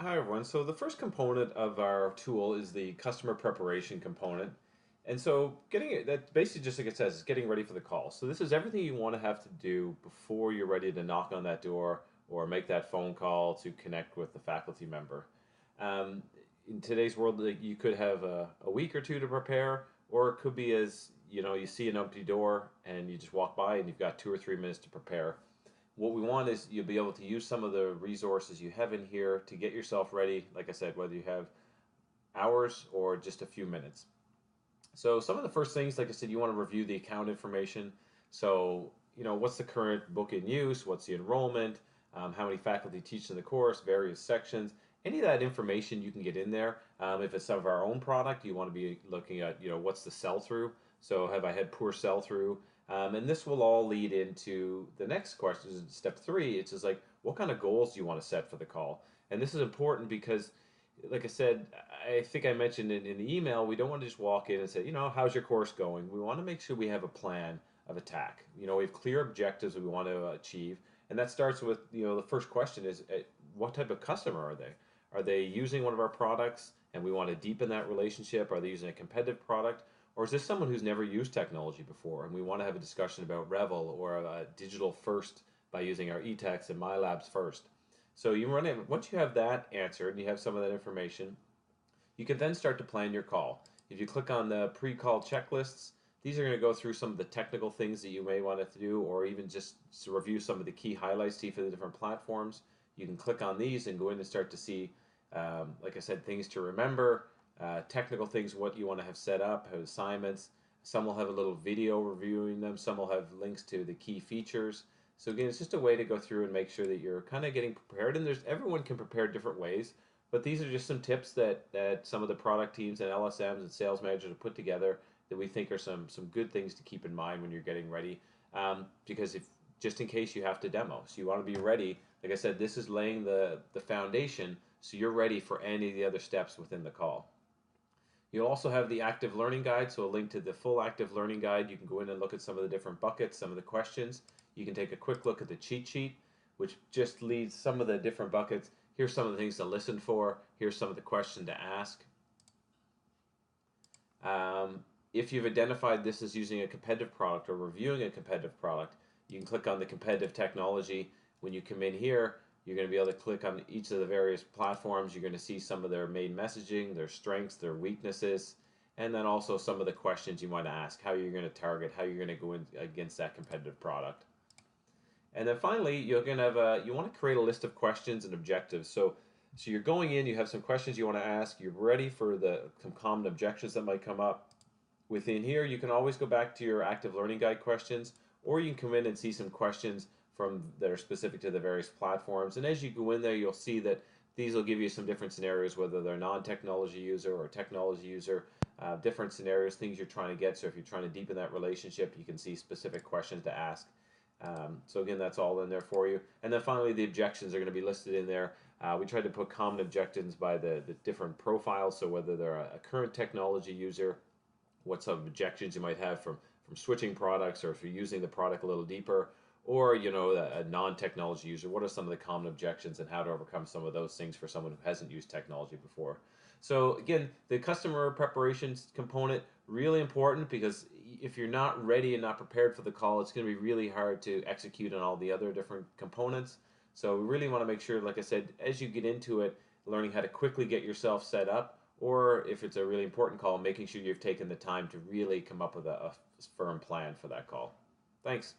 Hi everyone. So the first component of our tool is the customer preparation component. And so getting it, that basically just like it says, is getting ready for the call. So this is everything you want to have to do before you're ready to knock on that door or make that phone call to connect with the faculty member. Um, in today's world, like, you could have a week or two to prepare, or it could be as, you see an empty door and you just walk by and you've got 2 or 3 minutes to prepare. What we want is you'll be able to use some of the resources you have in here to get yourself ready, like I said, whether you have hours or just a few minutes. So some of the first things, like I said, you want to review the account information. So, what's the current book in use? What's the enrollment? How many faculty teach in the course? Various sections. Any of that information you can get in there. If it's some of our own product, you want to be looking at, what's the sell through? So have I had poor sell through? And this will all lead into the next question, step three. It's just like, what kind of goals do you want to set for the call? And this is important because, like I said, I think I mentioned in the email, we don't want to just walk in and say, how's your course going? We want to make sure we have a plan of attack. We have clear objectives we want to achieve. And that starts with, the first question is, what type of customer are they? Are they using one of our products and we want to deepen that relationship? Are they using a competitive product? Or is this someone who's never used technology before and we want to have a discussion about Revel or a digital first by using our eText and MyLabs first? So you run it, once you have that answered and you have some of that information, you can then start to plan your call. If you click on the pre-call checklists, these are going to go through some of the technical things that you may want to do, or even just to review some of the key highlights to you for the different platforms. You can click on these and go in and start to see, like I said, things to remember, technical things, what you want to have set up, have assignments. Some will have a little video reviewing them. Some will have links to the key features. So again, it's just a way to go through and make sure that you're kind of getting prepared. And everyone can prepare different ways. But these are just some tips that some of the product teams and LSMs and sales managers have put together that we think are some good things to keep in mind when you're getting ready. Because if just in case you have to demo, so you want to be ready. Like I said, this is laying the foundation so you're ready for any of the other steps within the call. You'll also have the active learning guide, so a link to the full active learning guide. You can go in and look at some of the different buckets, some of the questions. You can take a quick look at the cheat sheet, which just leads some of the different buckets. Here's some of the things to listen for. Here's some of the questions to ask. If you've identified this as using a competitive product or reviewing a competitive product, you can click on the competitive technology. When you come in here, you're going to be able to click on each of the various platforms. You're going to see some of their main messaging, their strengths, their weaknesses, and then also some of the questions you want to ask, how you're going to target, how you're going to go in against that competitive product. And then finally, you're going to have you want to create a list of questions and objectives. So you're going in, you have some questions you want to ask, you're ready for some common objections that might come up. Within here, you can always go back to your active learning guide questions, or you can come in and see some questions that are specific to the various platforms. And as you go in there, you'll see that these will give you some different scenarios, whether they're non-technology user or technology user, different scenarios, things you're trying to get. So if you're trying to deepen that relationship, you can see specific questions to ask. So again, that's all in there for you. And then finally, the objections are going to be listed in there. We tried to put common objections by the different profiles, so whether they're a current technology user, what some objections you might have from switching products, or if you're using the product a little deeper, or a non-technology user, what are some of the common objections and how to overcome some of those things for someone who hasn't used technology before. So again, the customer preparations component, really important, because if you're not ready and not prepared for the call, it's going to be really hard to execute on all the other different components. So we really want to make sure, like I said, as you get into it, learning how to quickly get yourself set up, or if it's a really important call, making sure you've taken the time to really come up with a firm plan for that call. Thanks.